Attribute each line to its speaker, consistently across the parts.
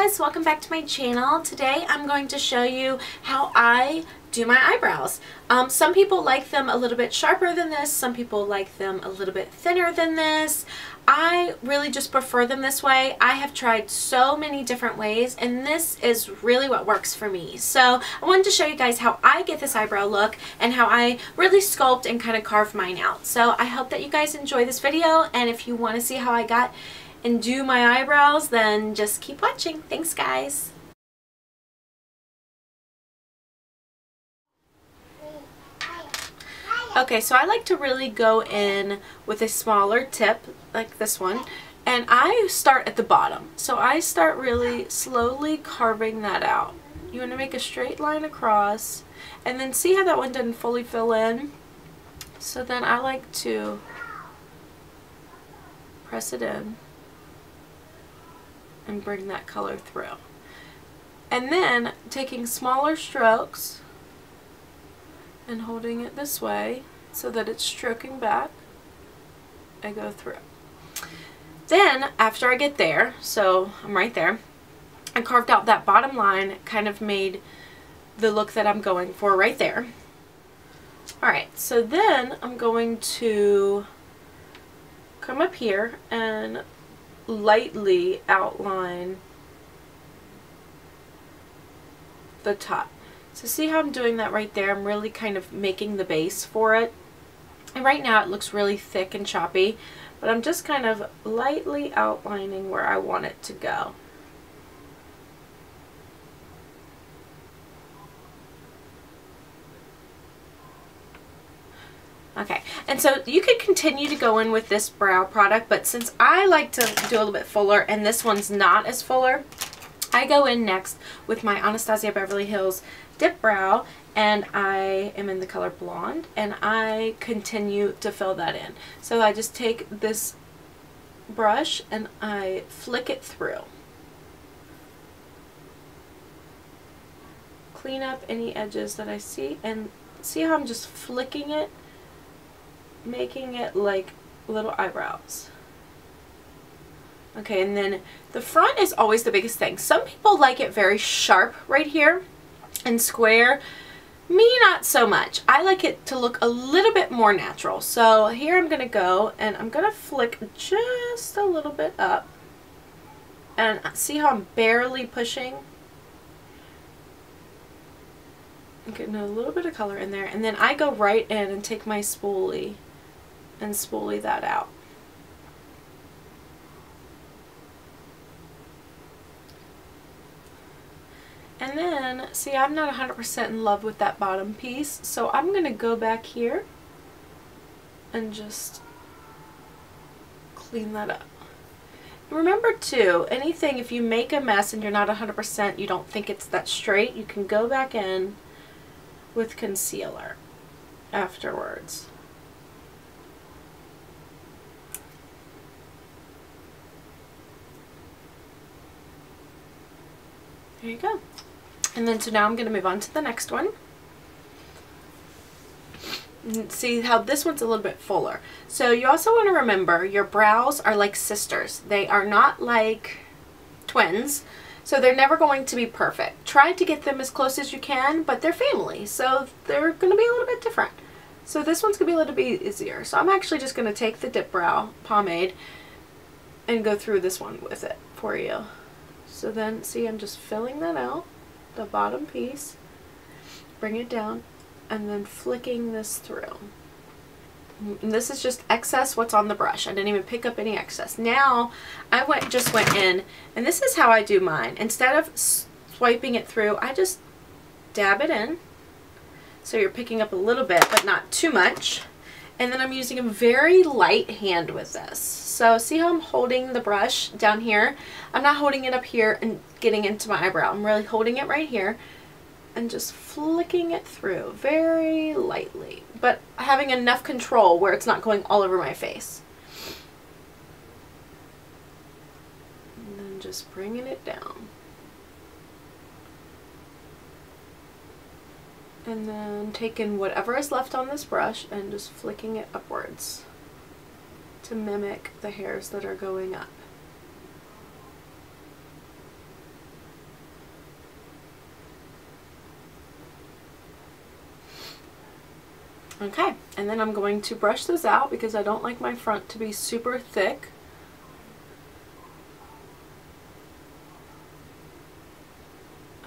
Speaker 1: guys, welcome back to my channel. Today I'm going to show you how I do my eyebrows. Some people like them a little bit sharper than this, some people like them a little bit thinner than this. I really just prefer them this way. I have tried so many different ways and this is really what works for me. So I wanted to show you guys how I get this eyebrow look and how I really sculpt and kind of carve mine out. So I hope that you guys enjoy this video, and if you want to see how I got and do my eyebrows, then just keep watching. Thanks guys. Okay, so I like to really go in with a smaller tip like this one, and I start at the bottom. So I start really slowly carving that out. You want to make a straight line across and then see how that one didn't fully fill in. So then I like to press it in and bring that color through. And then taking smaller strokes and holding it this way so that it's stroking back, I go through. Then after I get there, so I'm right there, I carved out that bottom line, kind of made the look that I'm going for right there. Alright, so then I'm going to come up here and lightly outline the top. So see how I'm doing that right there? I'm really kind of making the base for it. And right now it looks really thick and choppy, but I'm just kind of lightly outlining where I want it to go. Okay, and so you could continue to go in with this brow product, but since I like to do a little bit fuller and this one's not as fuller, I go in next with my Anastasia Beverly Hills Dipbrow, and I am in the color blonde, and I continue to fill that in. So I just take this brush and I flick it through. Clean up any edges that I see, and see how I'm just flicking it, making it like little eyebrows. Okay, and then the front is always the biggest thing. Some people like it very sharp right here and square. Me, not so much. I like it to look a little bit more natural. So here I'm going to go and I'm going to flick just a little bit up. And see how I'm barely pushing? I'm getting a little bit of color in there. And then I go right in and take my spoolie and spoolie that out. And then, see, I'm not 100% in love with that bottom piece, so I'm going to go back here and just clean that up. Remember too, anything, if you make a mess and you're not 100%, you don't think it's that straight, you can go back in with concealer afterwards. There you go. And then so now I'm going to move on to the next one. See how this one's a little bit fuller. So you also want to remember your brows are like sisters. They are not like twins. So they're never going to be perfect. Try to get them as close as you can, but they're family. So they're going to be a little bit different. So this one's going to be a little bit easier. So I'm actually just going to take the Dipbrow pomade and go through this one with it for you. So then, see, I'm just filling that out, the bottom piece, bring it down, and then flicking this through. And this is just excess what's on the brush. I didn't even pick up any excess. Now, I just went in, and this is how I do mine. Instead of swiping it through, I just dab it in. So you're picking up a little bit, but not too much. And then I'm using a very light hand with this. So see how I'm holding the brush down here? I'm not holding it up here and getting into my eyebrow. I'm really holding it right here and just flicking it through very lightly, but having enough control where it's not going all over my face. And then just bringing it down. And then taking whatever is left on this brush and just flicking it upwards to mimic the hairs that are going up. Okay, and then I'm going to brush those out because I don't like my front to be super thick.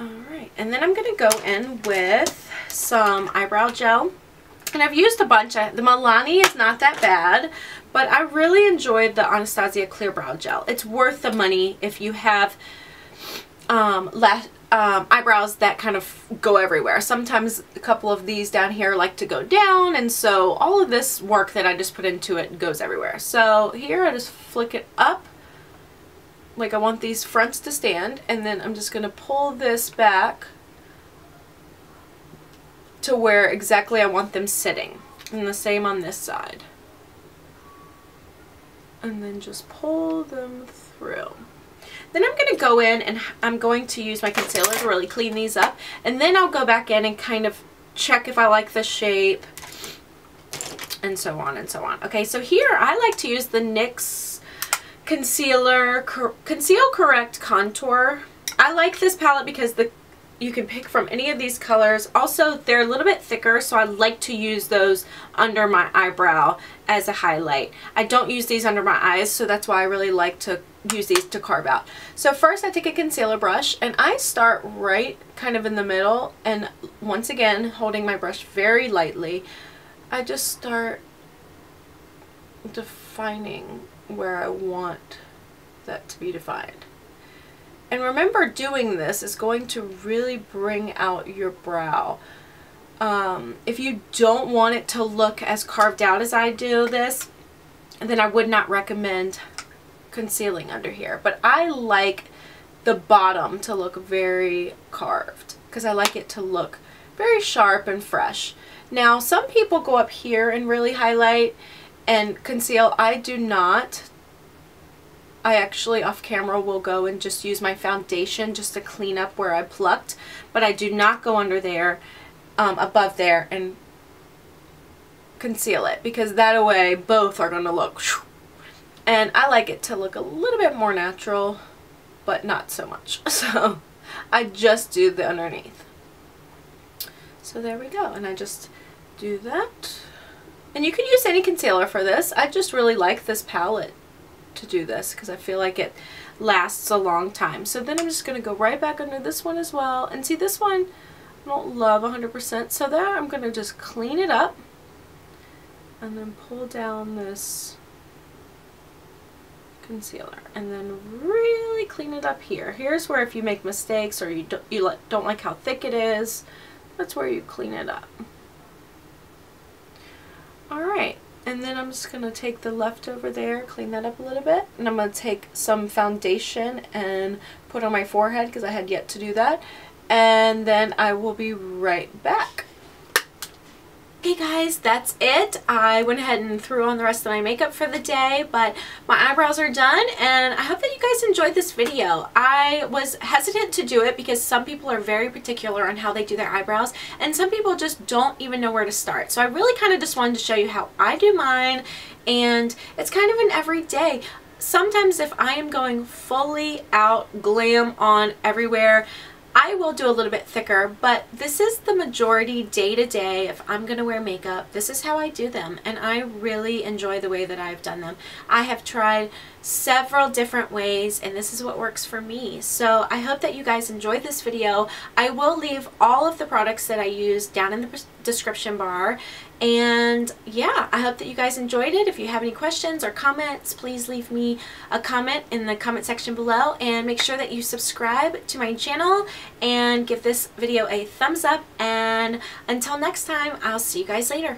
Speaker 1: Alright, and then I'm going to go in with some eyebrow gel. And I've used a bunch. The Milani is not that bad, but I really enjoyed the Anastasia Clear Brow Gel. It's worth the money if you have eyebrows that kind of go everywhere. Sometimes a couple of these down here like to go down, and so all of this work that I just put into it goes everywhere. So here I just flick it up like I want these fronts to stand, and then I'm just going to pull this back to where exactly I want them sitting, and the same on this side, and then just pull them through. Then I'm going to go in and I'm going to use my concealer to really clean these up, and then I'll go back in and kind of check if I like the shape, and so on and so on. Okay, so here I like to use the NYX Conceal Correct Contour. I like this palette because you can pick from any of these colors. Also, they're a little bit thicker, so I like to use those under my eyebrow as a highlight. I don't use these under my eyes, so that's why I really like to use these to carve out. So first I take a concealer brush and I start right kind of in the middle, and once again holding my brush very lightly, I just start defining where I want that to be defined. And remember, doing this is going to really bring out your brow. If you don't want it to look as carved out as I do this, then I would not recommend concealing under here. But I like the bottom to look very carved because I like it to look very sharp and fresh. Now, some people go up here and really highlight and conceal. I do not. I actually off camera will go and just use my foundation just to clean up where I plucked, but I do not go under there, above there, and conceal it, because that way both are going to look, and I like it to look a little bit more natural, but not so much. So I just do the underneath. So there we go, and I just do that. And you can use any concealer for this. I just really like this palette to do this because I feel like it lasts a long time. So then I'm just going to go right back under this one as well, and see, this one I don't love 100%, so there I'm going to just clean it up and then pull down this concealer and then really clean it up here. Here's where if you make mistakes or you don't like how thick it is, that's where you clean it up. Alright, and then I'm just going to take the leftover there, clean that up a little bit, and I'm going to take some foundation and put on my forehead because I had yet to do that, and then I will be right back. Okay guys, that's it. I went ahead and threw on the rest of my makeup for the day, but my eyebrows are done, and I hope that you guys enjoyed this video. I was hesitant to do it because some people are very particular on how they do their eyebrows, and some people just don't even know where to start. So I really kind of just wanted to show you how I do mine, and it's kind of an everyday. Sometimes if I am going fully out, glam on everywhere, I will do a little bit thicker, but this is the majority day to day. If I'm going to wear makeup, this is how I do them, and I really enjoy the way that I've done them. I have tried several different ways, and this is what works for me. So I hope that you guys enjoyed this video. I will leave all of the products that I use down in the description bar, and yeah, I hope that you guys enjoyed it. If you have any questions or comments, please leave me a comment in the comment section below, and make sure that you subscribe to my channel and give this video a thumbs up, and until next time, I'll see you guys later.